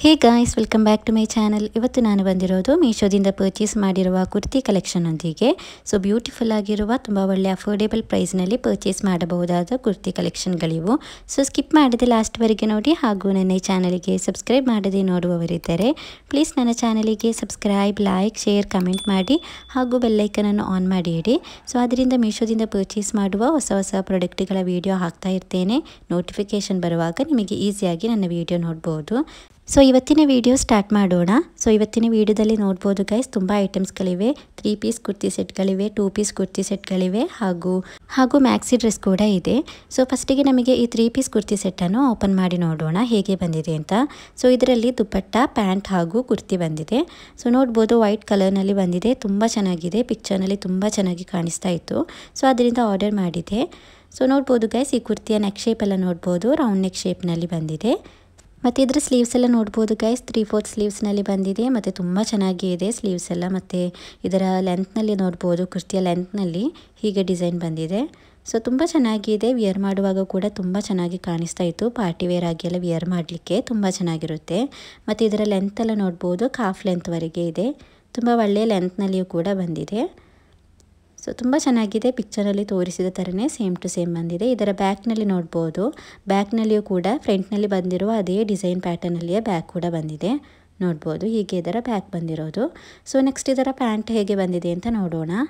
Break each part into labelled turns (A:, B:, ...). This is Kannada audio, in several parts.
A: Hey guys, welcome back to my channel. ಇವತ್ತು ನಾನು ಬಂದಿರೋದು ಮೀಶೋದಿಂದ ಪರ್ಚೇಸ್ ಮಾಡಿರುವ ಕುರ್ತಿ ಕಲೆಕ್ಷನ್ ಒಂದಿಗೆ. ಸೊ ಬ್ಯೂಟಿಫುಲ್ ಆಗಿರುವ ತುಂಬ ಒಳ್ಳೆ ಅಫೋರ್ಡೆಬಲ್ ಪ್ರೈಸ್ನಲ್ಲಿ ಪರ್ಚೇಸ್ ಮಾಡಬಹುದಾದ ಕುರ್ತಿ ಕಲೆಕ್ಷನ್ಗಳಿವು. ಸೊ ಸ್ಕಿಪ್ ಮಾಡದೆ ಲಾಸ್ಟ್ವರೆಗೆ ನೋಡಿ, ಹಾಗೂ ನನ್ನ ಈ ಚಾನಲಿಗೆ ಸಬ್ಸ್ಕ್ರೈಬ್ ಮಾಡದೆ ನೋಡುವವರಿದ್ದರೆ ಪ್ಲೀಸ್ ನನ್ನ ಚಾನಲಿಗೆ ಸಬ್ಸ್ಕ್ರೈಬ್, ಲೈಕ್, ಶೇರ್, ಕಮೆಂಟ್ ಮಾಡಿ ಹಾಗೂ ಬೆಲ್ಲೈಕನನ್ನು ಆನ್ ಮಾಡಿ ಇಡಿ. ಸೊ ಅದರಿಂದ ಮೀಶೋದಿಂದ ಪರ್ಚೇಸ್ ಮಾಡುವ ಹೊಸ ಹೊಸ ಪ್ರಾಡಕ್ಟ್ಗಳ ವಿಡಿಯೋ ಹಾಕ್ತಾ ಇರ್ತೇನೆ. ನೋಟಿಫಿಕೇಷನ್ ಬರುವಾಗ ನಿಮಗೆ ಈಸಿಯಾಗಿ ನನ್ನ ವಿಡಿಯೋ ನೋಡ್ಬೋದು. ಸೊ ಇವತ್ತಿನ ವಿಡಿಯೋ ಸ್ಟಾರ್ಟ್ ಮಾಡೋಣ. ಸೊ ಇವತ್ತಿನ ವಿಡಿಯೋದಲ್ಲಿ ನೋಡ್ಬೋದು ಗೈಸ್, ತುಂಬ ಐಟಮ್ಸ್ಗಳಿವೆ. 3 ಪೀಸ್ ಕುರ್ತಿ ಸೆಟ್ಗಳಿವೆ, 2 ಪೀಸ್ ಕುರ್ತಿ ಸೆಟ್ಗಳಿವೆ, ಹಾಗೂ ಮ್ಯಾಕ್ಸಿ ಡ್ರೆಸ್ ಕೂಡ ಇದೆ. ಸೊ ಫಸ್ಟಿಗೆ ನಮಗೆ ಈ 3 ಪೀಸ್ ಕುರ್ತಿ ಸೆಟ್ಟನ್ನು ಓಪನ್ ಮಾಡಿ ನೋಡೋಣ ಹೇಗೆ ಬಂದಿದೆ ಅಂತ. ಸೊ ಇದರಲ್ಲಿ ದುಪ್ಪಟ್ಟ, ಪ್ಯಾಂಟ್ ಹಾಗೂ ಕುರ್ತಿ ಬಂದಿದೆ. ಸೊ ನೋಡ್ಬೋದು ವೈಟ್ ಕಲರ್ನಲ್ಲಿ ಬಂದಿದೆ, ತುಂಬ ಚೆನ್ನಾಗಿದೆ. ಪಿಕ್ಚರ್ನಲ್ಲಿ ತುಂಬ ಚೆನ್ನಾಗಿ ಕಾಣಿಸ್ತಾ ಇತ್ತು. ಸೊ ಅದರಿಂದ ಆರ್ಡರ್ ಮಾಡಿದೆ. ಸೊ ನೋಡ್ಬೋದು ಗೈಸ್, ಈ ಕುರ್ತಿಯ ನೆಕ್ ಶೇಪ್ ಎಲ್ಲ ನೋಡ್ಬೋದು, ರೌಂಡ್ ನೆಕ್ ಶೇಪ್ನಲ್ಲಿ ಬಂದಿದೆ. ಮತ್ತು ಇದರ ಸ್ಲೀವ್ಸ್ ಎಲ್ಲ ನೋಡ್ಬೋದು ಗೈಸ್, 3/4 ಸ್ಲೀವ್ಸ್ನಲ್ಲಿ ಬಂದಿದೆ. ಮತ್ತು ತುಂಬ ಚೆನ್ನಾಗಿ ಇದೆ ಸ್ಲೀವ್ಸ್ ಎಲ್ಲ. ಮತ್ತು ಇದರ ಲೆಂತ್ನಲ್ಲಿ ನೋಡ್ಬೋದು, ಕುರ್ತಿಯ ಲೆಂತ್ನಲ್ಲಿ ಹೀಗೆ ಡಿಸೈನ್ ಬಂದಿದೆ. ಸೊ ತುಂಬ ಚೆನ್ನಾಗಿದೆ. ವಿಯರ್ ಮಾಡುವಾಗ ಕೂಡ ತುಂಬ ಚೆನ್ನಾಗಿ ಕಾಣಿಸ್ತಾ ಇತ್ತು. ಪಾರ್ಟಿ ವೇರ್ ಆಗಿ ಎಲ್ಲ ವಿಯರ್ ಮಾಡಲಿಕ್ಕೆ ತುಂಬ ಚೆನ್ನಾಗಿರುತ್ತೆ. ಮತ್ತು ಇದರ ಲೆಂತ್ ಎಲ್ಲ ನೋಡ್ಬೋದು, ಕಾಫ್ ಲೆಂತ್ವರೆಗೆ ಇದೆ. ತುಂಬ ಒಳ್ಳೆಯ ಲೆಂತ್ನಲ್ಲಿಯೂ ಕೂಡ ಬಂದಿದೆ. ಸೊ ತುಂಬ ಚೆನ್ನಾಗಿದೆ. ಪಿಕ್ಚರಲ್ಲಿ ತೋರಿಸಿದ ಥರನೇ ಸೇಮ್ ಟು ಸೇಮ್ ಬಂದಿದೆ. ಇದರ ಬ್ಯಾಕ್ನಲ್ಲಿ ನೋಡ್ಬೋದು, ಬ್ಯಾಕ್ನಲ್ಲಿಯೂ ಕೂಡ ಫ್ರಂಟ್ನಲ್ಲಿ ಬಂದಿರುವ ಅದೇ ಡಿಸೈನ್ ಪ್ಯಾಟರ್ನಲ್ಲಿಯೇ ಬ್ಯಾಕ್ ಕೂಡ ಬಂದಿದೆ. ನೋಡ್ಬೋದು ಹೀಗೆ ಇದರ ಬ್ಯಾಕ್ ಬಂದಿರೋದು. ಸೊ ನೆಕ್ಸ್ಟ್ ಇದರ ಪ್ಯಾಂಟ್ ಹೇಗೆ ಬಂದಿದೆ ಅಂತ ನೋಡೋಣ.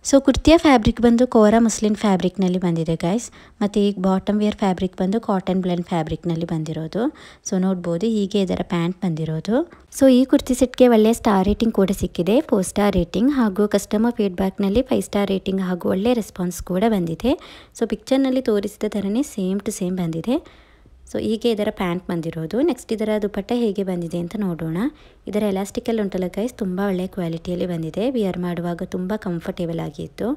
A: ಸೊ ಕುರ್ತಿಯ ಫ್ಯಾಬ್ರಿಕ್ ಬಂದು ಕೋರಾ ಮುಸ್ಲಿನ್ ಫ್ಯಾಬ್ರಿಕ್ನಲ್ಲಿ ಬಂದಿದೆ ಗೈಸ್. ಮತ್ತು ಈಗ ಬಾಟಮ್ ವೇರ್ ಫ್ಯಾಬ್ರಿಕ್ ಬಂದು ಕಾಟನ್ ಬ್ಲೆಂಡ್ ಫ್ಯಾಬ್ರಿಕ್ನಲ್ಲಿ ಬಂದಿರೋದು. ಸೊ ನೋಡ್ಬೋದು ಹೀಗೆ ಇದರ ಪ್ಯಾಂಟ್ ಬಂದಿರೋದು. ಸೊ ಈ ಕುರ್ತಿ ಸೆಟ್ಗೆ ಒಳ್ಳೆಯ ಸ್ಟಾರ್ ರೇಟಿಂಗ್ ಕೂಡ ಸಿಕ್ಕಿದೆ, 4 ಸ್ಟಾರ್ ರೇಟಿಂಗ್. ಹಾಗೂ ಕಸ್ಟಮರ್ ಫೀಡ್ಬ್ಯಾಕ್ನಲ್ಲಿ 5 ಸ್ಟಾರ್ ರೇಟಿಂಗ್ ಹಾಗೂ ಒಳ್ಳೆಯ ರೆಸ್ಪಾನ್ಸ್ ಕೂಡ ಬಂದಿದೆ. ಸೊ ಪಿಕ್ಚರ್ನಲ್ಲಿ ತೋರಿಸಿದ ಥರನೇ ಸೇಮ್ ಟು ಸೇಮ್ ಬಂದಿದೆ. ಸೊ ಹೀಗೆ ಇದರ ಪ್ಯಾಂಟ್ ಬಂದಿರೋದು. ನೆಕ್ಸ್ಟ್ ಇದರ ದುಪ್ಪಟ್ಟ ಹೇಗೆ ಬಂದಿದೆ ಅಂತ ನೋಡೋಣ. ಇದರ ಎಲಾಸ್ಟಿಕಲ್ ಉಂಟಲ್ಲ ಗೈಸ್, ತುಂಬ ಒಳ್ಳೆಯ ಕ್ವಾಲಿಟಿಯಲ್ಲಿ ಬಂದಿದೆ. ವಿಯರ್ ಮಾಡುವಾಗ ತುಂಬ ಕಂಫರ್ಟೇಬಲ್ ಆಗಿತ್ತು.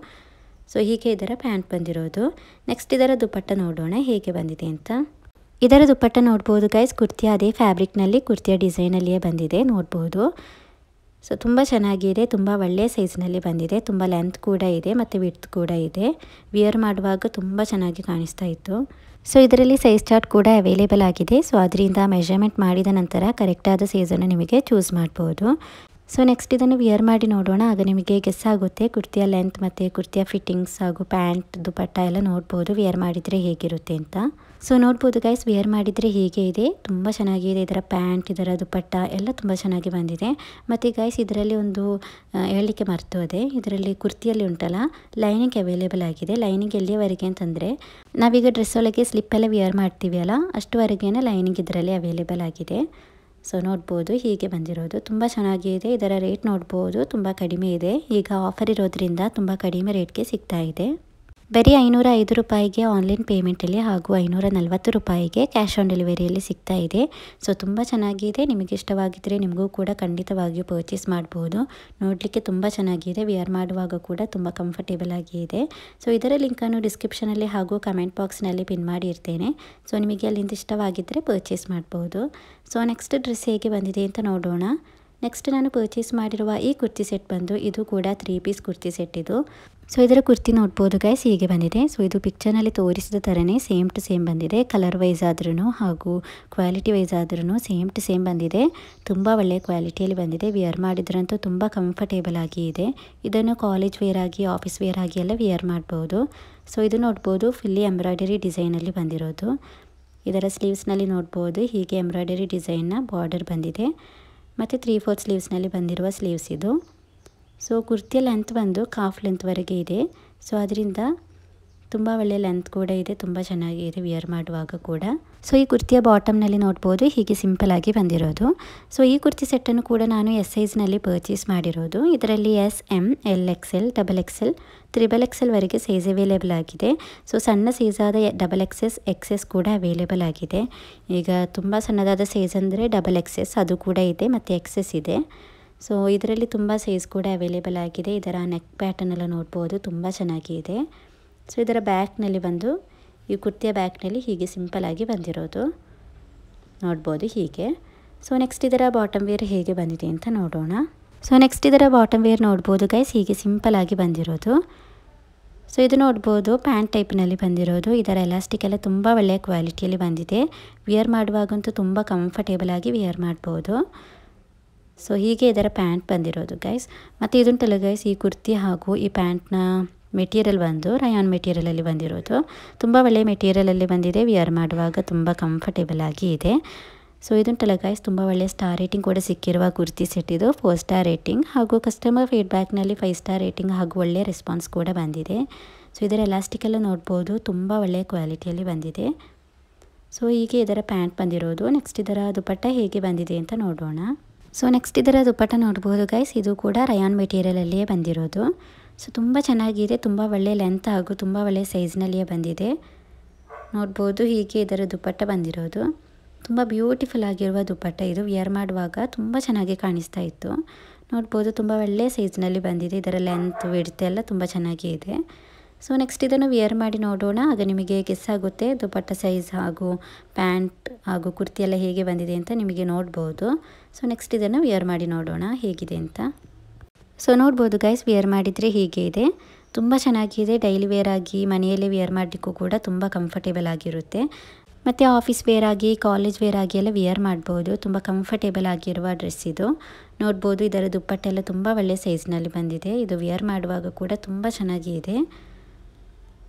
A: ಸೊ ಹೀಗೆ ಇದರ ಪ್ಯಾಂಟ್ ಬಂದಿರೋದು. ನೆಕ್ಸ್ಟ್ ಇದರ ದುಪ್ಪಟ್ಟ ನೋಡೋಣ ಹೇಗೆ ಬಂದಿದೆ ಅಂತ. ಇದರ ದುಪ್ಪಟ್ಟ ನೋಡ್ಬೋದು ಗೈಸ್, ಕುರ್ತಿಯ ಅದೇ ಫ್ಯಾಬ್ರಿಕ್ನಲ್ಲಿ ಕುರ್ತಿಯ ಡಿಸೈನಲ್ಲಿಯೇ ಬಂದಿದೆ, ನೋಡ್ಬೋದು. ಸೊ ತುಂಬ ಚೆನ್ನಾಗಿದೆ, ತುಂಬ ಒಳ್ಳೆಯ ಸೈಜ್ನಲ್ಲಿ ಬಂದಿದೆ. ತುಂಬ ಲೆಂತ್ ಕೂಡ ಇದೆ ಮತ್ತು ವಿಡ್ತ್ ಕೂಡ ಇದೆ. ವಿಯರ್ ಮಾಡುವಾಗ ತುಂಬ ಚೆನ್ನಾಗಿ ಕಾಣಿಸ್ತಾ ಇತ್ತು. ಸೊ ಇದರಲ್ಲಿ ಸೈಜ್ ಚಾರ್ಟ್ ಕೂಡ ಅವೈಲೇಬಲ್ ಆಗಿದೆ. ಸೊ ಅದರಿಂದ ಮೆಷರ್ಮೆಂಟ್ ಮಾಡಿದ ನಂತರ ಕರೆಕ್ಟಾದ ಸೈಜನ್ನು ನಿಮಗೆ ಚೂಸ್ ಮಾಡ್ಬೋದು. ಸೊ ನೆಕ್ಸ್ಟ್ ಇದನ್ನು ವಿಯರ್ ಮಾಡಿ ನೋಡೋಣ, ಆಗ ನಿಮಗೆ ಗೆಸ್ ಆಗುತ್ತೆ ಕುರ್ತಿಯ ಲೆಂತ್ ಮತ್ತು ಕುರ್ತಿಯ ಫಿಟ್ಟಿಂಗ್ಸ್ ಹಾಗೂ ಪ್ಯಾಂಟ್, ದುಪ್ಪಟ್ಟ ಎಲ್ಲ ನೋಡ್ಬೋದು ವಿಯರ್ ಮಾಡಿದರೆ ಹೇಗಿರುತ್ತೆ ಅಂತ. ಸೊ ನೋಡ್ಬೋದು ಗೈಸ್, ವಿಯರ್ ಮಾಡಿದರೆ ಹೀಗೆ ಇದೆ, ತುಂಬ ಚೆನ್ನಾಗಿದೆ. ಇದರ ಪ್ಯಾಂಟ್, ಇದರ ದುಪ್ಪಟ್ಟ ಎಲ್ಲ ತುಂಬ ಚೆನ್ನಾಗಿ ಬಂದಿದೆ. ಮತ್ತು ಗೈಸ್ ಇದರಲ್ಲಿ ಒಂದು ಹೇಳಲಿಕ್ಕೆ ಮರ್ತೋದೆ, ಇದರಲ್ಲಿ ಕುರ್ತಿಯಲ್ಲಿ ಉಂಟಲ್ಲ ಲೈನಿಂಗ್ ಅವೈಲೇಬಲ್ ಆಗಿದೆ. ಲೈನಿಂಗ್ ಎಲ್ಲಿಯವರೆಗೆ ಅಂತಂದರೆ ನಾವೀಗ ಡ್ರೆಸ್ ಒಳಗೆ ಸ್ಲಿಪ್ಪೆಲ್ಲ ವಿಯರ್ ಮಾಡ್ತೀವಿ ಅಲ್ಲ, ಅಷ್ಟುವರೆಗೇ ಲೈನಿಂಗ್ ಇದರಲ್ಲಿ ಅವೈಲೇಬಲ್ ಆಗಿದೆ. ಸೊ ನೋಡ್ಬೋದು ಹೀಗೆ ಬಂದಿರೋದು, ತುಂಬ ಚೆನ್ನಾಗಿದೆ. ಇದರ ರೇಟ್ ನೋಡ್ಬೋದು, ತುಂಬ ಕಡಿಮೆ ಇದೆ. ಈಗ ಆಫರ್ ಇರೋದ್ರಿಂದ ತುಂಬ ಕಡಿಮೆ ರೇಟ್ಗೆ ಸಿಗ್ತಾ ಇದೆ. ಬರೀ 505 ರೂಪಾಯಿಗೆ ಆನ್ಲೈನ್ ಪೇಮೆಂಟಲ್ಲಿ ಹಾಗೂ 540 ರೂಪಾಯಿಗೆ ಕ್ಯಾಶ್ ಆನ್ ಡೆಲಿವರಿಯಲ್ಲಿ ಸಿಗ್ತಾ ಇದೆ. ಸೊ ತುಂಬ ಚೆನ್ನಾಗಿದೆ. ನಿಮಗೆ ಇಷ್ಟವಾಗಿದ್ದರೆ ನಿಮಗೂ ಕೂಡ ಖಂಡಿತವಾಗಿಯೂ ಪರ್ಚೇಸ್ ಮಾಡ್ಬೋದು. ನೋಡಲಿಕ್ಕೆ ತುಂಬ ಚೆನ್ನಾಗಿದೆ, ವಿಯರ್ ಮಾಡುವಾಗ ಕೂಡ ತುಂಬ ಕಂಫರ್ಟೇಬಲ್ ಆಗಿ ಇದೆ. ಸೊ ಇದರ ಲಿಂಕನ್ನು ಡಿಸ್ಕ್ರಿಪ್ಷನಲ್ಲಿ ಹಾಗೂ ಕಮೆಂಟ್ ಬಾಕ್ಸ್ನಲ್ಲಿ ಪಿನ್ ಮಾಡಿ ಇರ್ತೇನೆ. ಸೊ ನಿಮಗೆ ಅಲ್ಲಿಂದ ಇಷ್ಟವಾಗಿದ್ದರೆ ಪರ್ಚೇಸ್ ಮಾಡ್ಬೋದು. ಸೊ ನೆಕ್ಸ್ಟ್ ಡ್ರೆಸ್ ಹೇಗೆ ಬಂದಿದೆ ಅಂತ ನೋಡೋಣ. ನೆಕ್ಸ್ಟ್ ನಾನು ಪರ್ಚೇಸ್ ಮಾಡಿರುವ ಈ ಕುರ್ತಿ ಸೆಟ್ ಬಂದು ಇದು ಕೂಡ 3 ಪೀಸ್ ಕುರ್ತಿ ಸೆಟ್ ಇದು. ಸೊ ಇದರ ಕುರ್ತಿ ನೋಡ್ಬೋದು ಗೈಸ್ ಹೀಗೆ ಬಂದಿದೆ. ಸೊ ಇದು ಪಿಕ್ಚರ್ನಲ್ಲಿ ತೋರಿಸಿದ ಥರನೇ ಸೇಮ್ ಟು ಸೇಮ್ ಬಂದಿದೆ. ಕಲರ್ ವೈಸ್ ಆದ್ರೂ ಹಾಗೂ ಕ್ವಾಲಿಟಿ ವೈಸ್ ಆದ್ರೂ ಸೇಮ್ ಟು ಸೇಮ್ ಬಂದಿದೆ. ತುಂಬ ಒಳ್ಳೆಯ ಕ್ವಾಲಿಟಿಯಲ್ಲಿ ಬಂದಿದೆ. ವಿಯರ್ ಮಾಡಿದ್ರಂತೂ ತುಂಬ ಕಂಫರ್ಟೇಬಲ್ ಆಗಿ ಇದೆ. ಇದನ್ನು ಕಾಲೇಜ್ ವೇರ್ ಆಗಿ, ಆಫೀಸ್ ವೇರ್ ಆಗಿ ಎಲ್ಲ ವಿಯರ್ ಮಾಡ್ಬೋದು. ಸೊ ಇದು ನೋಡ್ಬೋದು ಫುಲ್ಲಿ ಎಂಬ್ರಾಯ್ಡರಿ ಡಿಸೈನಲ್ಲಿ ಬಂದಿರೋದು. ಇದರ ಸ್ಲೀವ್ಸ್ನಲ್ಲಿ ನೋಡ್ಬೋದು ಹೀಗೆ ಎಂಬ್ರಾಯ್ಡರಿ ಡಿಸೈನ್ನ ಬಾರ್ಡರ್ ಬಂದಿದೆ. ಮತ್ತು 3/4 ಸ್ಲೀವ್ಸ್ನಲ್ಲಿ ಬಂದಿರುವ ಸ್ಲೀವ್ಸ್ ಇದು. ಸೊ ಕುರ್ತಿಯ ಲೆಂತ್ ಬಂದು ಕಾಫ್ ಲೆಂತ್ವರೆಗೆ ಇದೆ. ಸೊ ಅದರಿಂದ ತುಂಬ ಒಳ್ಳೆಯ ಲೆಂತ್ ಕೂಡ ಇದೆ, ತುಂಬ ಚೆನ್ನಾಗಿದೆ ವಿಯರ್ ಮಾಡುವಾಗ ಕೂಡ. ಸೊ ಈ ಕುರ್ತಿಯ ಬಾಟಮ್ನಲ್ಲಿ ನೋಡ್ಬೋದು ಹೀಗೆ ಸಿಂಪಲ್ ಆಗಿ ಬಂದಿರೋದು. ಸೊ ಈ ಕುರ್ತಿ ಸೆಟ್ಟನ್ನು ಕೂಡ ನಾನು ಎಸ್ ಸೈಜ್ನಲ್ಲಿ ಪರ್ಚೇಸ್ ಮಾಡಿರೋದು. ಇದರಲ್ಲಿ S, M, LXL, XXL, XXL ವರೆಗೆ ಸೈಜ್ ಅವೈಲೇಬಲ್ ಆಗಿದೆ. ಸೊ ಸಣ್ಣ ಸೈಜಾದ XXS, XS ಕೂಡ ಅವೈಲೇಬಲ್ ಆಗಿದೆ. ಈಗ ತುಂಬ ಸಣ್ಣದಾದ ಸೈಜ್ ಅಂದರೆ XXS ಅದು ಕೂಡ ಇದೆ, ಮತ್ತು XS ಇದೆ. ಸೊ ಇದರಲ್ಲಿ ತುಂಬ ಸೈಜ್ ಕೂಡ ಅವೈಲೇಬಲ್ ಆಗಿದೆ. ಇದರ ನೆಕ್ ಪ್ಯಾಟರ್ನ್ ಎಲ್ಲ ನೋಡ್ಬೋದು, ತುಂಬ ಚೆನ್ನಾಗಿದೆ. ಸೊ ಇದರ ಬ್ಯಾಕ್ನಲ್ಲಿ ಬಂದು ಈ ಕುರ್ತಿಯ ಬ್ಯಾಕ್ನಲ್ಲಿ ಹೀಗೆ ಸಿಂಪಲ್ ಆಗಿ ಬಂದಿರೋದು, ನೋಡ್ಬೋದು ಹೀಗೆ. ಸೊ ನೆಕ್ಸ್ಟ್ ಇದರ ಬಾಟಮ್ ವೇರ್ ಹೇಗೆ ಬಂದಿದೆ ಅಂತ ನೋಡೋಣ. ಸೊ ನೆಕ್ಸ್ಟ್ ಇದರ ಬಾಟಮ್ ವೇರ್ ನೋಡ್ಬೋದು ಗೈಸ್ ಹೀಗೆ ಸಿಂಪಲ್ ಆಗಿ ಬಂದಿರೋದು. ಸೊ ಇದು ನೋಡ್ಬೋದು ಪ್ಯಾಂಟ್ ಟೈಪ್ನಲ್ಲಿ ಬಂದಿರೋದು. ಇದರ ಎಲಾಸ್ಟಿಕ್ ಎಲ್ಲ ತುಂಬ ಒಳ್ಳೆಯ ಕ್ವಾಲಿಟಿಯಲ್ಲಿ ಬಂದಿದೆ. ವಿಯರ್ ಮಾಡುವಾಗಂತೂ ತುಂಬ ಕಂಫರ್ಟೇಬಲ್ ಆಗಿ ವಿಯರ್ ಮಾಡ್ಬೋದು. ಸೊ ಹೀಗೆ ಇದರ ಪ್ಯಾಂಟ್ ಬಂದಿರೋದು ಗೈಸ್. ಮತ್ತು ಇದುಂಟಲ್ಲ ಗೈಸ್, ಈ ಕುರ್ತಿ ಹಾಗೂ ಈ ಪ್ಯಾಂಟ್ನ ಮೆಟೀರಿಯಲ್ ಬಂದು ರಯಾನ್ ಮೆಟೀರಿಯಲಲ್ಲಿ ಬಂದಿರೋದು. ತುಂಬ ಒಳ್ಳೆಯ ಮೆಟೀರಿಯಲಲ್ಲಿ ಬಂದಿದೆ. ವಿಯರ್ ಮಾಡುವಾಗ ತುಂಬ ಕಂಫರ್ಟೇಬಲ್ ಆಗಿ ಇದೆ. ಸೊ ಇದುಂಟಲ್ಲ ಗೈಸ್, ತುಂಬ ಒಳ್ಳೆಯ ಸ್ಟಾರ್ ರೇಟಿಂಗ್ ಕೂಡ ಸಿಕ್ಕಿರುವ ಕುರ್ತಿ ಸೆಟ್ ಇದು. 4 ಸ್ಟಾರ್ ರೇಟಿಂಗ್ ಹಾಗೂ ಕಸ್ಟಮರ್ ಫೀಡ್ಬ್ಯಾಕ್ನಲ್ಲಿ 5 ಸ್ಟಾರ್ ರೇಟಿಂಗ್ ಹಾಗೂ ಒಳ್ಳೆಯ ರೆಸ್ಪಾನ್ಸ್ ಕೂಡ ಬಂದಿದೆ. ಸೊ ಇದರ ಎಲಾಸ್ಟಿಕ್ ಎಲ್ಲ ನೋಡ್ಬೋದು, ತುಂಬ ಒಳ್ಳೆಯ ಕ್ವಾಲಿಟಿಯಲ್ಲಿ ಬಂದಿದೆ. ಸೊ ಹೀಗೆ ಇದರ ಪ್ಯಾಂಟ್ ಬಂದಿರೋದು. ನೆಕ್ಸ್ಟ್ ಇದರ ದುಪಟ್ಟ ಹೇಗೆ ಬಂದಿದೆ ಅಂತ ನೋಡೋಣ. ಸೊ ನೆಕ್ಸ್ಟ್ ಇದರ ದುಪಟ್ಟ ನೋಡ್ಬೋದು ಗೈಸ್, ಇದು ಕೂಡ ರಯಾನ್ ಮೆಟೀರಿಯಲಲ್ಲಿಯೇ ಬಂದಿರೋದು. ಸೊ ತುಂಬ ಚೆನ್ನಾಗಿದೆ, ತುಂಬ ಒಳ್ಳೆಯ ಲೆಂತ್ ಹಾಗೂ ತುಂಬ ಒಳ್ಳೆಯ ಸೈಜ್ನಲ್ಲಿಯೇ ಬಂದಿದೆ. ನೋಡ್ಬೋದು ಹೀಗೆ ಇದರ ದುಪಟ್ಟ ಬಂದಿರೋದು. ತುಂಬ ಬ್ಯೂಟಿಫುಲ್ ಆಗಿರುವ ದುಪಟ್ಟ ಇದು. ವಿಯರ್ ಮಾಡುವಾಗ ತುಂಬ ಚೆನ್ನಾಗಿ ಕಾಣಿಸ್ತಾ ಇತ್ತು. ನೋಡ್ಬೋದು ತುಂಬ ಒಳ್ಳೆಯ ಸೈಜ್ನಲ್ಲಿ ಬಂದಿದೆ. ಇದರ ಲೆಂತ್ ವಿಡ್ತ್ ಎಲ್ಲ ತುಂಬ ಚೆನ್ನಾಗಿ ಇದೆ. ಸೊ ನೆಕ್ಸ್ಟ್ ಇದನ್ನು ವಿಯರ್ ಮಾಡಿ ನೋಡೋಣ, ಆಗ ನಿಮಗೆ ಗೆಸ್ ಆಗುತ್ತೆ ದುಪಟ್ಟ ಸೈಜ್ ಹಾಗೂ ಪ್ಯಾಂಟ್ ಹಾಗೂ ಕುರ್ತಿ ಎಲ್ಲ ಹೇಗೆ ಬಂದಿದೆ ಅಂತ ನಿಮಗೆ ನೋಡ್ಬೋದು. ಸೊ ನೆಕ್ಸ್ಟ್ ಇದನ್ನು ವಿಯರ್ ಮಾಡಿ ನೋಡೋಣ ಹೇಗಿದೆ ಅಂತ. ಸೊ ನೋಡ್ಬೋದು ಗೈಸ್, ವಿಯರ್ ಮಾಡಿದರೆ ಹೀಗೆ ಇದೆ. ತುಂಬ ಚೆನ್ನಾಗಿದೆ. ಡೈಲಿ ವೇರ್ ಆಗಿ ಮನೆಯಲ್ಲೇ ವಿಯರ್ ಮಾಡಲಿಕ್ಕೂ ಕೂಡ ತುಂಬ ಕಂಫರ್ಟೇಬಲ್ ಆಗಿರುತ್ತೆ. ಮತ್ತು ಆಫೀಸ್ ವೇರ್ ಆಗಿ ಕಾಲೇಜ್ ವೇರ್ ಆಗಿ ಎಲ್ಲ ವಿಯರ್ ಮಾಡ್ಬೋದು. ತುಂಬ ಕಂಫರ್ಟೇಬಲ್ ಆಗಿರುವ ಡ್ರೆಸ್ ಇದು. ನೋಡ್ಬೋದು ಇದರ ದುಪ್ಪಟ್ಟೆಲ್ಲ ತುಂಬ ಒಳ್ಳೆಯ ಸೈಜ್ನಲ್ಲಿ ಬಂದಿದೆ. ಇದು ವಿಯರ್ ಮಾಡುವಾಗ ಕೂಡ ತುಂಬ ಚೆನ್ನಾಗಿದೆ.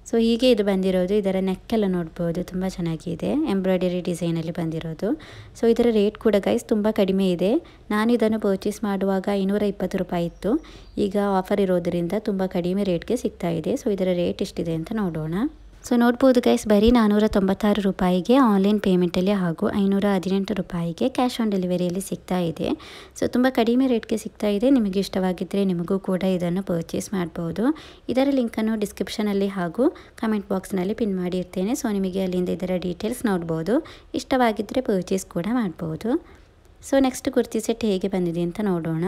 A: ಸೊ ಹೀಗೆ ಇದು ಬಂದಿರೋದು. ಇದರ ನೆಕ್ಕೆಲ್ಲ ನೋಡ್ಬೋದು ತುಂಬ ಚೆನ್ನಾಗಿದೆ, ಎಂಬ್ರಾಯ್ಡರಿ ಡಿಸೈನಲ್ಲಿ ಬಂದಿರೋದು. ಸೊ ಇದರ ರೇಟ್ ಕೂಡ ಗೈಸ್ ತುಂಬ ಕಡಿಮೆ ಇದೆ. ನಾನು ಇದನ್ನು ಪರ್ಚೇಸ್ ಮಾಡುವಾಗ 520 ರೂಪಾಯಿ ಇತ್ತು. ಈಗ ಆಫರ್ ಇರೋದರಿಂದ ತುಂಬ ಕಡಿಮೆ ರೇಟ್ಗೆ ಸಿಗ್ತಾ ಇದೆ. ಸೊ ಇದರ ರೇಟ್ ಎಷ್ಟಿದೆ ಅಂತ ನೋಡೋಣ. ಸೊ ನೋಡ್ಬೋದು ಗೈಸ್, ಬರೀ 496 ರೂಪಾಯಿಗೆ ಆನ್ಲೈನ್ ಪೇಮೆಂಟಲ್ಲಿ ಹಾಗೂ 518 ರೂಪಾಯಿಗೆ ಕ್ಯಾಶ್ ಆನ್ ಡೆಲಿವರಿಯಲ್ಲಿ ಸಿಗ್ತಾ ಇದೆ. ಸೊ ತುಂಬ ಕಡಿಮೆ ರೇಟ್ಗೆ ಸಿಗ್ತಾ ಇದೆ. ನಿಮಗೆ ಇಷ್ಟವಾಗಿದ್ದರೆ ನಿಮಗೂ ಕೂಡ ಇದನ್ನು ಪರ್ಚೇಸ್ ಮಾಡ್ಬೋದು. ಇದರ ಲಿಂಕನ್ನು ಡಿಸ್ಕ್ರಿಪ್ಷನಲ್ಲಿ ಹಾಗೂ ಕಮೆಂಟ್ ಬಾಕ್ಸ್ನಲ್ಲಿ ಪಿನ್ ಮಾಡಿರ್ತೇನೆ. ಸೊ ನಿಮಗೆ ಅಲ್ಲಿಂದ ಇದರ ಡೀಟೇಲ್ಸ್ ನೋಡ್ಬೋದು. ಇಷ್ಟವಾಗಿದ್ದರೆ ಪರ್ಚೇಸ್ ಕೂಡ ಮಾಡ್ಬೋದು. ಸೊ ನೆಕ್ಸ್ಟ್ ಕುರ್ತಿ ಸೆಟ್ ಹೇಗೆ ಬಂದಿದೆ ಅಂತ ನೋಡೋಣ.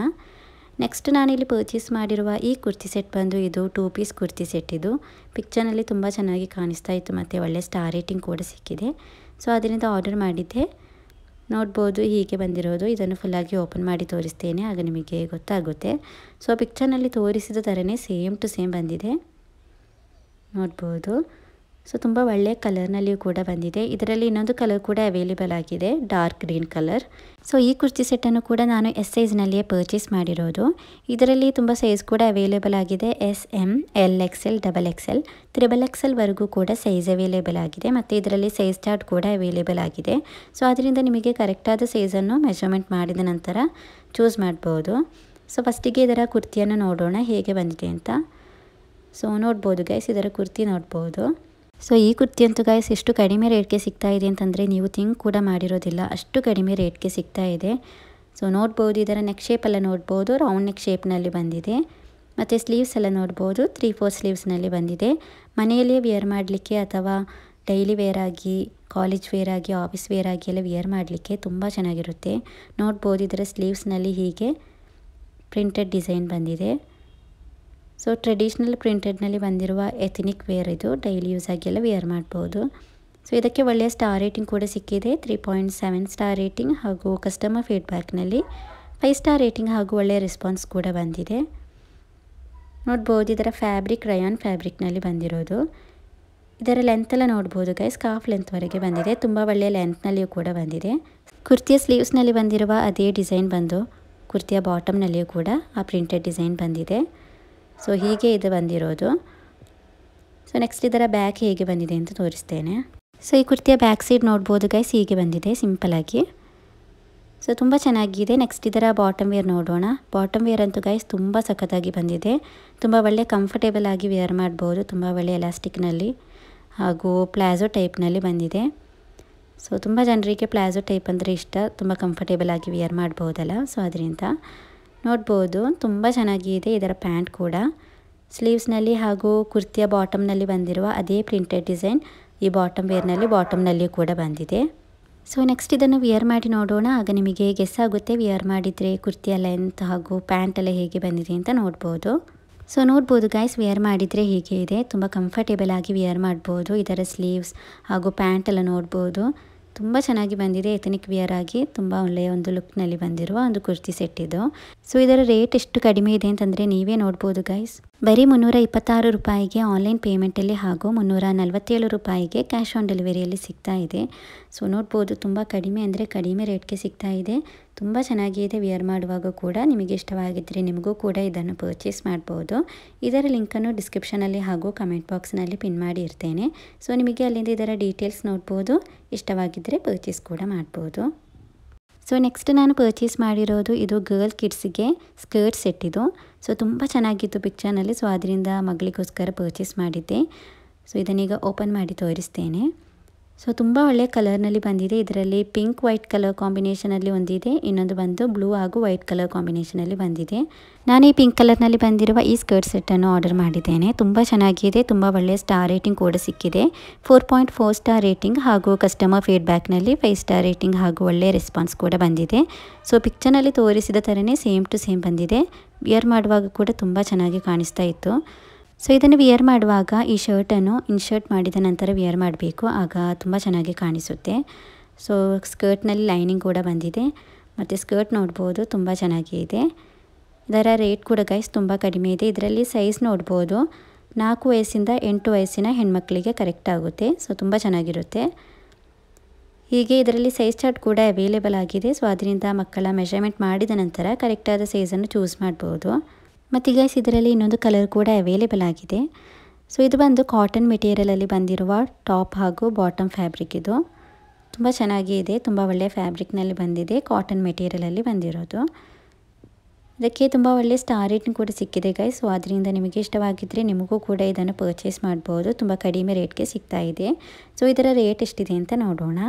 A: ನೆಕ್ಸ್ಟ್ ನಾನಿಲ್ಲಿ ಪರ್ಚೇಸ್ ಮಾಡಿರುವ ಈ ಕುರ್ತಿ ಸೆಟ್ ಬಂದು ಇದು 2 ಪೀಸ್ ಕುರ್ತಿ ಸೆಟ್. ಇದು ಪಿಕ್ಚರ್ನಲ್ಲಿ ತುಂಬ ಚೆನ್ನಾಗಿ ಕಾಣಿಸ್ತಾ ಇತ್ತು ಮತ್ತು ಒಳ್ಳೆ ಸ್ಟಾರ್ ರೇಟಿಂಗ್ ಕೂಡ ಸಿಕ್ಕಿದೆ. ಸೊ ಅದರಿಂದ ಆರ್ಡರ್ ಮಾಡಿದ್ದೆ. ನೋಡ್ಬೋದು ಹೀಗೆ ಬಂದಿರೋದು. ಇದನ್ನು ಫುಲ್ಲಾಗಿ ಓಪನ್ ಮಾಡಿ ತೋರಿಸ್ತೇನೆ, ಆಗ ನಿಮಗೆ ಗೊತ್ತಾಗುತ್ತೆ. ಸೊ ಪಿಕ್ಚರ್ನಲ್ಲಿ ತೋರಿಸಿದ ಥರನೇ ಸೇಮ್ ಟು ಸೇಮ್ ಬಂದಿದೆ. ನೋಡ್ಬೋದು. ಸೊ ತುಂಬ ಒಳ್ಳೆಯ ಕಲರ್ನಲ್ಲಿಯೂ ಕೂಡ ಬಂದಿದೆ. ಇದರಲ್ಲಿ ಇನ್ನೊಂದು ಕಲರ್ ಕೂಡ ಅವೈಲೇಬಲ್ ಆಗಿದೆ, ಡಾರ್ಕ್ ಗ್ರೀನ್ ಕಲರ್. ಸೊ ಈ ಕುರ್ತಿ ಸೆಟ್ಟನ್ನು ಕೂಡ ನಾನು ಎಸ್ ಸೈಜ್ನಲ್ಲಿಯೇ ಪರ್ಚೇಸ್ ಮಾಡಿರೋದು. ಇದರಲ್ಲಿ ತುಂಬ ಸೈಜ್ ಕೂಡ ಅವೈಲೇಬಲ್ ಆಗಿದೆ. SM, LXL, XXL, XXL ವರೆಗೂ ಕೂಡ ಸೈಜ್ ಅವೈಲೇಬಲ್ ಆಗಿದೆ. ಮತ್ತು ಇದರಲ್ಲಿ ಸೈಜ್ ಚಾರ್ಟ್ ಕೂಡ ಅವೈಲೇಬಲ್ ಆಗಿದೆ. ಸೊ ಅದರಿಂದ ನಿಮಗೆ ಕರೆಕ್ಟಾದ ಸೈಜನ್ನು ಮೆಜರ್ಮೆಂಟ್ ಮಾಡಿದ ನಂತರ ಚೂಸ್ ಮಾಡ್ಬೋದು. ಸೊ ಫಸ್ಟಿಗೆ ಇದರ ಕುರ್ತಿಯನ್ನು ನೋಡೋಣ ಹೇಗೆ ಬಂದಿದೆ ಅಂತ. ಸೊ ನೋಡ್ಬೋದು ಗೈಸ್, ಇದರ ಕುರ್ತಿ ನೋಡ್ಬೋದು. ಸೊ ಈ ಕುರ್ತಿ ಅಂತೂ ಗೈಸ್ ಎಷ್ಟು ಕಡಿಮೆ ರೇಟ್ಗೆ ಸಿಗ್ತಾ ಇದೆ ಅಂತಂದರೆ ನೀವು ಥಿಂಕ್ ಕೂಡ ಮಾಡಿರೋದಿಲ್ಲ, ಅಷ್ಟು ಕಡಿಮೆ ರೇಟ್ಗೆ ಸಿಗ್ತಾ ಇದೆ. ಸೊ ನೋಡ್ಬೋದು ಇದರ ನೆಕ್ ಶೇಪೆಲ್ಲ ನೋಡ್ಬೋದು, ರೌಂಡ್ ನೆಕ್ ಶೇಪ್ನಲ್ಲಿ ಬಂದಿದೆ. ಮತ್ತು ಸ್ಲೀವ್ಸ್ ಎಲ್ಲ ನೋಡ್ಬೋದು 3/4 ಸ್ಲೀವ್ಸ್ನಲ್ಲಿ ಬಂದಿದೆ. ಮನೆಯಲ್ಲೇ ವಿಯರ್ ಮಾಡಲಿಕ್ಕೆ ಅಥವಾ ಡೈಲಿ ವೇರ್ ಆಗಿ, ಕಾಲೇಜ್ ವೇರ್ ಆಗಿ, ಆಫೀಸ್ ವೇರ್ ಆಗಿ ಎಲ್ಲ ವಿಯರ್ ಮಾಡಲಿಕ್ಕೆ ತುಂಬ ಚೆನ್ನಾಗಿರುತ್ತೆ. ನೋಡ್ಬೋದು ಇದರ ಸ್ಲೀವ್ಸ್ನಲ್ಲಿ ಹೀಗೆ ಪ್ರಿಂಟೆಡ್ ಡಿಸೈನ್ ಬಂದಿದೆ. ಸೊ ಟ್ರೆಡಿಷ್ನಲ್ ಪ್ರಿಂಟೆಡ್ನಲ್ಲಿ ಬಂದಿರುವ ಎಥನಿಕ್ ವೇರ್ ಇದು. ಡೈಲಿ ಯೂಸ್ ಆಗಿ ಎಲ್ಲ ವಿಯರ್ ಮಾಡ್ಬೋದು. ಸೊ ಇದಕ್ಕೆ ಒಳ್ಳೆಯ ಸ್ಟಾರ್ ರೇಟಿಂಗ್ ಕೂಡ ಸಿಕ್ಕಿದೆ, 3.7 ಸ್ಟಾರ್ ರೇಟಿಂಗ್ ಹಾಗೂ ಕಸ್ಟಮರ್ ಫೀಡ್ಬ್ಯಾಕ್ನಲ್ಲಿ 5 ಸ್ಟಾರ್ ರೇಟಿಂಗ್ ಹಾಗೂ ಒಳ್ಳೆಯ ರೆಸ್ಪಾನ್ಸ್ ಕೂಡ ಬಂದಿದೆ. ನೋಡ್ಬೋದು ಇದರ ಫ್ಯಾಬ್ರಿಕ್ ರಯಾನ್ ಫ್ಯಾಬ್ರಿಕ್ನಲ್ಲಿ ಬಂದಿರೋದು. ಇದರ ಲೆಂತೆಲ್ಲ ನೋಡ್ಬೋದು ಗೈಸ್, ಕಾಫ್ ಲೆಂತ್ವರೆಗೆ ಬಂದಿದೆ. ತುಂಬ ಒಳ್ಳೆಯ ಲೆಂತ್ನಲ್ಲಿಯೂ ಕೂಡ ಬಂದಿದೆ. ಕುರ್ತಿಯ ಸ್ಲೀವ್ಸ್ನಲ್ಲಿ ಬಂದಿರುವ ಅದೇ ಡಿಸೈನ್ ಬಂದು ಕುರ್ತಿಯ ಬಾಟಮ್ನಲ್ಲಿಯೂ ಕೂಡ ಆ ಪ್ರಿಂಟೆಡ್ ಡಿಸೈನ್ ಬಂದಿದೆ. ಸೊ ಹೀಗೆ ಇದು ಬಂದಿರೋದು. ಸೊ ನೆಕ್ಸ್ಟ್ ಇದರ ಬ್ಯಾಕ್ ಹೇಗೆ ಬಂದಿದೆ ಅಂತ ತೋರಿಸ್ತೇನೆ. ಸೊ ಈ ಕುರ್ತಿಯ ಬ್ಯಾಕ್ ಸೈಡ್ ನೋಡ್ಬೋದು ಗೈಸ್, ಹೀಗೆ ಬಂದಿದೆ ಸಿಂಪಲಾಗಿ. ಸೊ ತುಂಬ ಚೆನ್ನಾಗಿದೆ. ನೆಕ್ಸ್ಟ್ ಇದರ ಬಾಟಮ್ ವೇರ್ ನೋಡೋಣ. ಬಾಟಮ್ ವೇರ್ ಅಂತೂ ಗೈಸ್ ತುಂಬ ಸಖತ್ತಾಗಿ ಬಂದಿದೆ. ತುಂಬ ಒಳ್ಳೆ ಕಂಫರ್ಟೇಬಲ್ ಆಗಿ ವೇರ್ ಮಾಡ್ಬೋದು. ತುಂಬ ಒಳ್ಳೆ ಎಲಾಸ್ಟಿಕ್ನಲ್ಲಿ ಹಾಗೂ ಪ್ಲಾಜೋ ಟೈಪ್ನಲ್ಲಿ ಬಂದಿದೆ. ಸೊ ತುಂಬ ಜನರಿಗೆ ಪ್ಲಾಜೋ ಟೈಪ್ ಅಂದರೆ ಇಷ್ಟ, ತುಂಬ ಕಂಫರ್ಟೇಬಲ್ ಆಗಿ ವೇರ್ ಮಾಡ್ಬೋದಲ್ಲ. ಸೊ ಅದರಿಂದ ನೋಡ್ಬೋದು ತುಂಬ ಚೆನ್ನಾಗಿದೆ. ಇದರ ಪ್ಯಾಂಟ್ ಕೂಡ ಸ್ಲೀವ್ಸ್ನಲ್ಲಿ ಹಾಗೂ ಕುರ್ತಿಯ ಬಾಟಮ್ನಲ್ಲಿ ಬಂದಿರುವ ಅದೇ ಪ್ರಿಂಟೆಡ್ ಡಿಸೈನ್ ಈ ಬಾಟಮ್ ಬಾಟಮ್ನಲ್ಲಿಯೂ ಕೂಡ ಬಂದಿದೆ. ಸೊ ನೆಕ್ಸ್ಟ್ ಇದನ್ನು ವಿಯರ್ ಮಾಡಿ ನೋಡೋಣ, ಆಗ ನಿಮಗೆ ಗೆಸ್ ಆಗುತ್ತೆ ವಿಯರ್ ಮಾಡಿದರೆ ಕುರ್ತಿಯ ಲೆಂತ್ ಹಾಗೂ ಪ್ಯಾಂಟ್ ಎಲ್ಲ ಹೇಗೆ ಬಂದಿದೆ ಅಂತ ನೋಡ್ಬೋದು. ಸೊ ನೋಡ್ಬೋದು ಗೈಸ್, ವಿಯರ್ ಮಾಡಿದರೆ ಹೀಗೆ ಇದೆ. ತುಂಬ ಕಂಫರ್ಟೇಬಲ್ ಆಗಿ ವಿಯರ್ ಮಾಡ್ಬೋದು. ಇದರ ಸ್ಲೀವ್ಸ್ ಹಾಗೂ ಪ್ಯಾಂಟ್ ಎಲ್ಲ ನೋಡ್ಬೋದು ತುಂಬ ಚೆನ್ನಾಗಿ ಬಂದಿದೆ. ಎಥನಿಕ್ ವಿಯರ್ ಆಗಿ ತುಂಬ ಒಳ್ಳೆಯ ಒಂದು ಲುಕ್ನಲ್ಲಿ ಬಂದಿರುವ ಒಂದು ಕುರ್ತಿ ಸೆಟ್ ಇದು. ಸೊ ಇದರ ರೇಟ್ ಎಷ್ಟು ಕಡಿಮೆ ಇದೆ ಅಂತಂದರೆ ನೀವೇ ನೋಡ್ಬೋದು ಗೈಸ್. ಬರೀ 326 ರೂಪಾಯಿಗೆ ಆನ್ಲೈನ್ ಪೇಮೆಂಟಲ್ಲಿ ಹಾಗೂ 347 ರೂಪಾಯಿಗೆ ಕ್ಯಾಶ್ ಆನ್ ಡೆಲಿವರಿಯಲ್ಲಿ ಸಿಗ್ತಾ ಇದೆ. ಸೊ ನೋಡ್ಬೋದು ತುಂಬ ಕಡಿಮೆ ಅಂದರೆ ಕಡಿಮೆ ರೇಟ್ಗೆ ಸಿಗ್ತಾ ಇದೆ. ತುಂಬ ಚೆನ್ನಾಗಿದೆ. ವಿಯರ್ ಮಾಡುವಾಗ ಕೂಡ ನಿಮಗೆ ಇಷ್ಟವಾಗಿದ್ದರೆ ನಿಮಗೂ ಕೂಡ ಇದನ್ನು ಪರ್ಚೇಸ್ ಮಾಡ್ಬೋದು. ಇದರ ಲಿಂಕನ್ನು ಡಿಸ್ಕ್ರಿಪ್ಷನಲ್ಲಿ ಹಾಗೂ ಕಮೆಂಟ್ ಬಾಕ್ಸ್ನಲ್ಲಿ ಪಿನ್ ಮಾಡಿ ಇರ್ತೇನೆ. ಸೊ ನಿಮಗೆ ಅಲ್ಲಿಂದ ಇದರ ಡೀಟೇಲ್ಸ್ ನೋಡ್ಬೋದು. ಇಷ್ಟವಾಗಿದ್ದರೆ ಪರ್ಚೇಸ್ ಕೂಡ ಮಾಡ್ಬೋದು. ಸೊ ನೆಕ್ಸ್ಟ್ ನಾನು ಪರ್ಚೇಸ್ ಮಾಡಿರೋದು ಇದು ಗರ್ಲ್ ಕಿಡ್ಸಿಗೆ ಸ್ಕರ್ಟ್ ಸೆಟ್ ಇದು. ಸೊ ತುಂಬ ಚೆನ್ನಾಗಿತ್ತು ಪಿಕ್ಚರ್ನಲ್ಲಿ. ಸೊ ಅದರಿಂದ ಮಗಳಿಗೋಸ್ಕರ ಪರ್ಚೇಸ್ ಮಾಡಿದ್ದೆ. ಸೊ ಇದನ್ನೀಗ ಓಪನ್ ಮಾಡಿ ತೋರಿಸ್ತೇನೆ. ಸೊ ತುಂಬ ಒಳ್ಳೆಯ ಕಲರ್ನಲ್ಲಿ ಬಂದಿದೆ. ಇದರಲ್ಲಿ ಪಿಂಕ್ ವೈಟ್ ಕಲರ್ ಕಾಂಬಿನೇಷನಲ್ಲಿ ಒಂದಿದೆ, ಇನ್ನೊಂದು ಬಂದು ಬ್ಲೂ ಹಾಗೂ ವೈಟ್ ಕಲರ್ ಕಾಂಬಿನೇಷನಲ್ಲಿ ಬಂದಿದೆ. ನಾನು ಈ ಪಿಂಕ್ ಕಲರ್ನಲ್ಲಿ ಬಂದಿರುವ ಈ ಸ್ಕರ್ಟ್ ಸೆಟ್ಟನ್ನು ಆರ್ಡರ್ ಮಾಡಿದ್ದೇನೆ. ತುಂಬ ಚೆನ್ನಾಗಿದೆ. ತುಂಬ ಒಳ್ಳೆಯ ಸ್ಟಾರ್ ರೇಟಿಂಗ್ ಕೂಡ ಸಿಕ್ಕಿದೆ. 4.4 ಸ್ಟಾರ್ ರೇಟಿಂಗ್ ಹಾಗೂ ಕಸ್ಟಮರ್ ಫೀಡ್ಬ್ಯಾಕ್ನಲ್ಲಿ 5 ಸ್ಟಾರ್ ರೇಟಿಂಗ್ ಹಾಗೂ ಒಳ್ಳೆಯ ರೆಸ್ಪಾನ್ಸ್ ಕೂಡ ಬಂದಿದೆ. ಸೊ ಪಿಕ್ಚರ್ನಲ್ಲಿ ತೋರಿಸಿದ ಥರನೇ ಸೇಮ್ ಟು ಸೇಮ್ ಬಂದಿದೆ. ವಿಯರ್ ಮಾಡುವಾಗ ಕೂಡ ತುಂಬ ಚೆನ್ನಾಗಿ ಕಾಣಿಸ್ತಾ ಇತ್ತು. ಸೊ ಇದನ್ನು ವಿಯರ್ ಮಾಡುವಾಗ ಈ ಶರ್ಟನ್ನು ಇನ್ಶರ್ಟ್ ಮಾಡಿದ ನಂತರ ವಿಯರ್ ಮಾಡಬೇಕು, ಆಗ ತುಂಬ ಚೆನ್ನಾಗಿ ಕಾಣಿಸುತ್ತೆ. ಸೊ ಸ್ಕರ್ಟ್ನಲ್ಲಿ ಲೈನಿಂಗ್ ಕೂಡ ಬಂದಿದೆ ಮತ್ತು ಸ್ಕರ್ಟ್ ನೋಡ್ಬೋದು ತುಂಬ ಚೆನ್ನಾಗಿದೆ. ಇದರ ರೇಟ್ ಕೂಡ ಗೈಸ್ ತುಂಬ ಕಡಿಮೆ ಇದೆ. ಇದರಲ್ಲಿ ಸೈಜ್ ನೋಡ್ಬೋದು 4 ವಯಸ್ಸಿಂದ 8 ವಯಸ್ಸಿನ ಹೆಣ್ಮಕ್ಳಿಗೆ ಕರೆಕ್ಟ್ ಆಗುತ್ತೆ. ಸೊ ತುಂಬ ಚೆನ್ನಾಗಿರುತ್ತೆ. ಹೀಗೆ ಇದರಲ್ಲಿ ಸೈಜ್ ಚಾರ್ಟ್ ಕೂಡ ಅವೈಲೇಬಲ್ ಆಗಿದೆ. ಸೊ ಅದರಿಂದ ಮಕ್ಕಳ ಮೆಷರ್ಮೆಂಟ್ ಮಾಡಿದ ನಂತರ ಕರೆಕ್ಟಾದ ಸೈಜನ್ನು ಚೂಸ್ ಮಾಡ್ಬೋದು. ಮತ್ತು ಗೈಸ್ ಇದರಲ್ಲಿ ಇನ್ನೊಂದು ಕಲರ್ ಕೂಡ ಅವೈಲೇಬಲ್ ಆಗಿದೆ. ಸೊ ಇದು ಬಂದು ಕಾಟನ್ ಮೆಟೀರಿಯಲಲ್ಲಿ ಬಂದಿರುವ ಟಾಪ್ ಹಾಗೂ ಬಾಟಮ್ ಫ್ಯಾಬ್ರಿಕ್ ಇದು. ತುಂಬ ಚೆನ್ನಾಗಿದೆ. ತುಂಬ ಒಳ್ಳೆಯ ಫ್ಯಾಬ್ರಿಕ್ನಲ್ಲಿ ಬಂದಿದೆ. ಕಾಟನ್ ಮೆಟೀರಿಯಲಲ್ಲಿ ಬಂದಿರೋದು. ಇದಕ್ಕೆ ತುಂಬ ಒಳ್ಳೆಯ ಸ್ಟಾರ್ ರೇಟಿಂಗ್ ಕೂಡ ಸಿಕ್ಕಿದೆ ಗೈಸ್. ಸೊ ಅದರಿಂದ ನಿಮಗೆ ಇಷ್ಟವಾಗಿದ್ದರೆ ನಿಮಗೂ ಕೂಡ ಇದನ್ನು ಪರ್ಚೇಸ್ ಮಾಡ್ಬೋದು. ತುಂಬ ಕಡಿಮೆ ರೇಟ್ಗೆ ಸಿಗ್ತಾ ಇದೆ. ಸೊ ಇದರ ರೇಟ್ ಎಷ್ಟಿದೆ ಅಂತ ನೋಡೋಣ.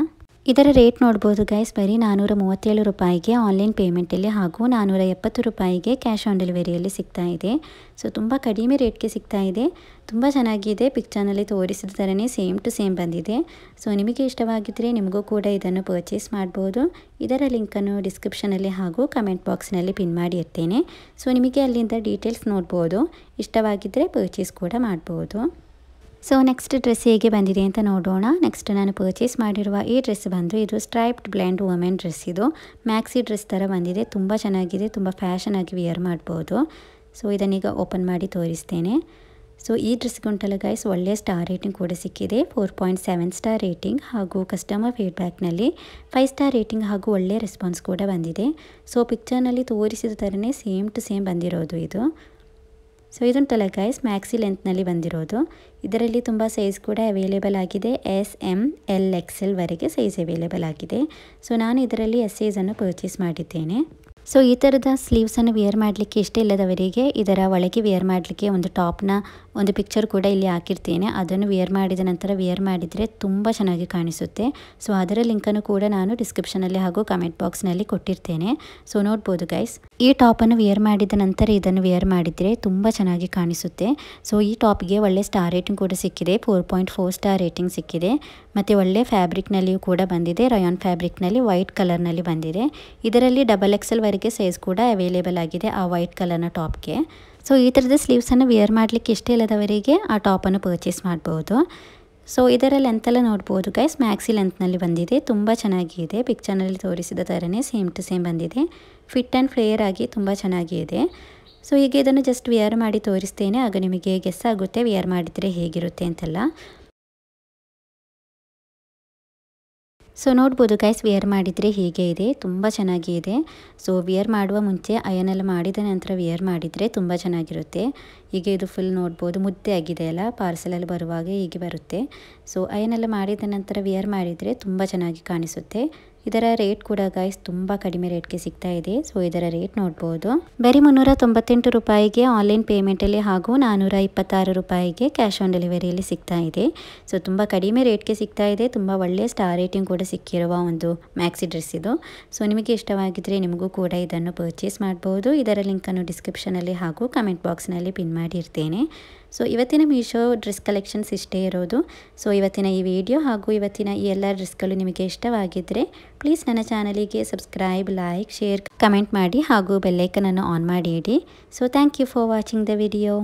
A: ಇದರ ರೇಟ್ ನೋಡ್ಬೋದು ಗೈಸ್. ಬರೀ 437 ರೂಪಾಯಿಗೆ ಆನ್ಲೈನ್ ಪೇಮೆಂಟಲ್ಲಿ ಹಾಗೂ 470 ರೂಪಾಯಿಗೆ ಕ್ಯಾಶ್ ಆನ್ ಡೆಲಿವರಿಯಲ್ಲಿ ಸಿಗ್ತಾ ಇದೆ. ಸೊ ತುಂಬ ಕಡಿಮೆ ರೇಟ್ಗೆ ಸಿಗ್ತಾ ಇದೆ. ತುಂಬ ಚೆನ್ನಾಗಿದೆ. ಪಿಕ್ಚರ್ನಲ್ಲಿ ತೋರಿಸಿದ ಥರನೇ ಸೇಮ್ ಟು ಸೇಮ್ ಬಂದಿದೆ. ಸೊ ನಿಮಗೆ ಇಷ್ಟವಾಗಿದ್ದರೆ ನಿಮಗೂ ಕೂಡ ಇದನ್ನು ಪರ್ಚೇಸ್ ಮಾಡ್ಬೋದು. ಇದರ ಲಿಂಕನ್ನು ಡಿಸ್ಕ್ರಿಪ್ಷನಲ್ಲಿ ಹಾಗೂ ಕಮೆಂಟ್ ಬಾಕ್ಸ್ನಲ್ಲಿ ಪಿನ್ ಮಾಡಿ ಇರ್ತೇನೆ. ಸೊ ನಿಮಗೆ ಅಲ್ಲಿಂದ ಡೀಟೇಲ್ಸ್ ನೋಡ್ಬೋದು. ಇಷ್ಟವಾಗಿದ್ದರೆ ಪರ್ಚೇಸ್ ಕೂಡ ಮಾಡ್ಬೋದು. ಸೊ ನೆಕ್ಸ್ಟ್ ಡ್ರೆಸ್ ಹೇಗೆ ಬಂದಿದೆ ಅಂತ ನೋಡೋಣ. ನೆಕ್ಸ್ಟ್ ನಾನು ಪರ್ಚೇಸ್ ಮಾಡಿರುವ ಈ ಡ್ರೆಸ್ ಬಂದು ಇದು ಸ್ಟ್ರೈಪ್ಡ್ ಬ್ಲೆಂಡ್ ವುಮೆನ್ ಡ್ರೆಸ್ ಇದು. ಮ್ಯಾಕ್ಸಿ ಡ್ರೆಸ್ ಥರ ಬಂದಿದೆ. ತುಂಬ ಚೆನ್ನಾಗಿದೆ. ತುಂಬ ಫ್ಯಾಷನ್ ಆಗಿ ವಿಯರ್ ಮಾಡ್ಬೋದು. ಸೊ ಇದನ್ನೀಗ ಓಪನ್ ಮಾಡಿ ತೋರಿಸ್ತೇನೆ. ಸೊ ಈ ಡ್ರೆಸ್ಗೆ ಉಂಟಲ್ಲ ಗೈಸ್ ಒಳ್ಳೆಯ ಸ್ಟಾರ್ ರೇಟಿಂಗ್ ಕೂಡ ಸಿಕ್ಕಿದೆ. 4.7 ಸ್ಟಾರ್ ರೇಟಿಂಗ್ ಹಾಗೂ ಕಸ್ಟಮರ್ ಫೀಡ್ಬ್ಯಾಕ್ನಲ್ಲಿ 5 ಸ್ಟಾರ್ ರೇಟಿಂಗ್ ಹಾಗೂ ಒಳ್ಳೆಯ ರೆಸ್ಪಾನ್ಸ್ ಕೂಡ ಬಂದಿದೆ. ಸೊ ಪಿಕ್ಚರ್ನಲ್ಲಿ ತೋರಿಸಿದ ಥರನೇ ಸೇಮ್ ಟು ಸೇಮ್ ಬಂದಿರೋದು ಇದು. ಸೊ ಇದುಂಟಲ್ಲ ಗೈಸ್ ಮ್ಯಾಕ್ಸಿ ಲೆಂತ್ನಲ್ಲಿ ಬಂದಿರೋದು. ಇದರಲ್ಲಿ ತುಂಬ ಸೈಜ್ ಕೂಡ ಅವೈಲೇಬಲ್ ಆಗಿದೆ. SM, L, XL ವರೆಗೆ ಸೈಜ್ ಅವೈಲೇಬಲ್ ಆಗಿದೆ. ಸೊ ನಾನು ಇದರಲ್ಲಿ S ಸೈಜನ್ನು ಪರ್ಚೇಸ್ ಮಾಡಿದ್ದೇನೆ. ಸೊ ಈ ಥರದ ಸ್ಲೀವ್ಸನ್ನು ವಿಯರ್ ಮಾಡಲಿಕ್ಕೆ ಇಷ್ಟ ಇಲ್ಲದವರಿಗೆ ಇದರ ಒಳಗೆ ವಿಯರ್ ಮಾಡಲಿಕ್ಕೆ ಒಂದು ಟಾಪ್ನ ಒಂದು ಪಿಕ್ಚರ್ ಕೂಡ ಇಲ್ಲಿ ಹಾಕಿರ್ತೇನೆ. ಅದನ್ನು ವಿಯರ್ ಮಾಡಿದ ನಂತರ ವಿಯರ್ ಮಾಡಿದರೆ ತುಂಬ ಚೆನ್ನಾಗಿ ಕಾಣಿಸುತ್ತೆ. ಸೊ ಅದರ ಲಿಂಕನ್ನು ಕೂಡ ನಾನು ಡಿಸ್ಕ್ರಿಪ್ಷನಲ್ಲಿ ಹಾಗೂ ಕಮೆಂಟ್ ಬಾಕ್ಸ್ನಲ್ಲಿ ಕೊಟ್ಟಿರ್ತೇನೆ. ಸೊ ನೋಡ್ಬೋದು ಗೈಸ್. ಈ ಟಾಪನ್ನು ವಿಯರ್ ಮಾಡಿದ ನಂತರ ಇದನ್ನು ವಿಯರ್ ಮಾಡಿದರೆ ತುಂಬ ಚೆನ್ನಾಗಿ ಕಾಣಿಸುತ್ತೆ. ಸೊ ಈ ಟಾಪ್ಗೆ ಒಳ್ಳೆ ಸ್ಟಾರ್ ರೇಟಿಂಗ್ ಕೂಡ ಸಿಕ್ಕಿದೆ. 4.4 ಸ್ಟಾರ್ ರೇಟಿಂಗ್ ಸಿಕ್ಕಿದೆ. ಮತ್ತು ಒಳ್ಳೆ ಫ್ಯಾಬ್ರಿಕ್ನಲ್ಲಿಯೂ ಕೂಡ ಬಂದಿದೆ. ರಯಾನ್ ಫ್ಯಾಬ್ರಿಕ್ನಲ್ಲಿ ವೈಟ್ ಕಲರ್ನಲ್ಲಿ ಬಂದಿದೆ. ಇದರಲ್ಲಿ XXL ವರೆಗೆ ಸೈಜ್ ಕೂಡ ಅವೈಲೇಬಲ್ ಆಗಿದೆ ಆ ವೈಟ್ ಕಲರ್ನ ಟಾಪ್ಗೆ. ಸೊ ಈ ಥರದ ಸ್ಲೀವ್ಸನ್ನು ವಿಯರ್ ಮಾಡಲಿಕ್ಕೆ ಇಷ್ಟ ಇಲ್ಲದವರಿಗೆ ಆ ಟಾಪನ್ನು ಪರ್ಚೇಸ್ ಮಾಡ್ಬೋದು. ಸೊ ಇದರ ಲೆಂತೆಲ್ಲ ನೋಡ್ಬೋದು ಗೈಸ್. ಮ್ಯಾಕ್ಸಿ ಲೆಂತ್ನಲ್ಲಿ ಬಂದಿದೆ. ತುಂಬ ಚೆನ್ನಾಗಿದೆ. ಪಿಕ್ಚರ್ನಲ್ಲಿ ತೋರಿಸಿದ ಥರನೇ ಸೇಮ್ ಟು ಸೇಮ್ ಬಂದಿದೆ. ಫಿಟ್ ಆ್ಯಂಡ್ ಫ್ಲೇಯರ್ ಆಗಿ ತುಂಬ ಚೆನ್ನಾಗಿದೆ. ಸೊ ಹೀಗೆ ಇದನ್ನು ಜಸ್ಟ್ ವಿಯರ್ ಮಾಡಿ ತೋರಿಸ್ತೇನೆ. ಆಗ ನಿಮಗೆ ಗೆಸ್ ಆಗುತ್ತೆ ವಿಯರ್ ಮಾಡಿದರೆ ಹೇಗಿರುತ್ತೆ ಅಂತೆಲ್ಲ. ಸೊ ನೋಡ್ಬೋದು ಗೈಸ್ ವಿಯರ್ ಮಾಡಿದರೆ ಹೀಗೆ ಇದೆ. ತುಂಬ ಚೆನ್ನಾಗಿದೆ. ಸೊ ವಿಯರ್ ಮಾಡುವ ಮುಂಚೆ ಅಯನೆಲ್ಲ ಮಾಡಿದ ನಂತರ ವಿಯರ್ ಮಾಡಿದರೆ ತುಂಬ ಚೆನ್ನಾಗಿರುತ್ತೆ. ಹೀಗೆ ಇದು ಫುಲ್ ನೋಡ್ಬೋದು ಮುದ್ದೆ ಆಗಿದೆ ಅಲ್ಲ, ಪಾರ್ಸಲಲ್ಲಿ ಬರುವಾಗ ಹೀಗೆ ಬರುತ್ತೆ. ಸೊ ಅಯನೆಲ್ಲ ಮಾಡಿದ ನಂತರ ವಿಯರ್ ಮಾಡಿದರೆ ತುಂಬ ಚೆನ್ನಾಗಿ ಕಾಣಿಸುತ್ತೆ. ಇದರ ರೇಟ್ ಕೂಡ ಗೈಸ್ ತುಂಬ ಕಡಿಮೆ ರೇಟ್ಗೆ ಸಿಗ್ತಾ ಇದೆ. ಸೊ ಇದರ ರೇಟ್ ನೋಡ್ಬೋದು. ಬರೀ 398 ರೂಪಾಯಿಗೆ ಆನ್ಲೈನ್ ಪೇಮೆಂಟಲ್ಲಿ ಹಾಗೂ 426 ರೂಪಾಯಿಗೆ ಕ್ಯಾಶ್ ಆನ್ ಡೆಲಿವರಿಯಲ್ಲಿ ಸಿಗ್ತಾ ಇದೆ. ಸೊ ತುಂಬ ಕಡಿಮೆ ರೇಟ್ಗೆ ಸಿಗ್ತಾ ಇದೆ. ತುಂಬ ಒಳ್ಳೆಯ ಸ್ಟಾರ್ ರೇಟಿಂಗ್ ಕೂಡ ಸಿಕ್ಕಿರುವ ಒಂದು ಮ್ಯಾಕ್ಸಿ ಡ್ರೆಸ್ ಇದು. ಸೊ ನಿಮಗೆ ಇಷ್ಟವಾಗಿದ್ದರೆ ನಿಮಗೂ ಕೂಡ ಇದನ್ನು ಪರ್ಚೇಸ್ ಮಾಡ್ಬೋದು. ಇದರ ಲಿಂಕನ್ನು ಡಿಸ್ಕ್ರಿಪ್ಷನಲ್ಲಿ ಹಾಗೂ ಕಮೆಂಟ್ ಬಾಕ್ಸ್ನಲ್ಲಿ ಪಿನ್ ಮಾಡಿರ್ತೇನೆ. ಸೊ ಇವತ್ತಿನ ಮೀಶೋ ಡ್ರೆಸ್ ಕಲೆಕ್ಷನ್ಸ್ ಇಷ್ಟೇ ಇರೋದು. ಸೊ ಇವತ್ತಿನ ಈ ವಿಡಿಯೋ ಹಾಗೂ ಇವತ್ತಿನ ಈ ಎಲ್ಲ ಡ್ರೆಸ್ಗಳು ನಿಮಗೆ ಇಷ್ಟವಾಗಿದ್ದರೆ ಪ್ಲೀಸ್ ನನ್ನ ಚಾನಲಿಗೆ ಸಬ್ಸ್ಕ್ರೈಬ್, ಲೈಕ್, ಶೇರ್, ಕಮೆಂಟ್ ಮಾಡಿ ಹಾಗೂ ಬೆಲ್ಲೈಕನನ್ನು ಆನ್ ಮಾಡಿ ಇಡಿ. So thank you for watching the video.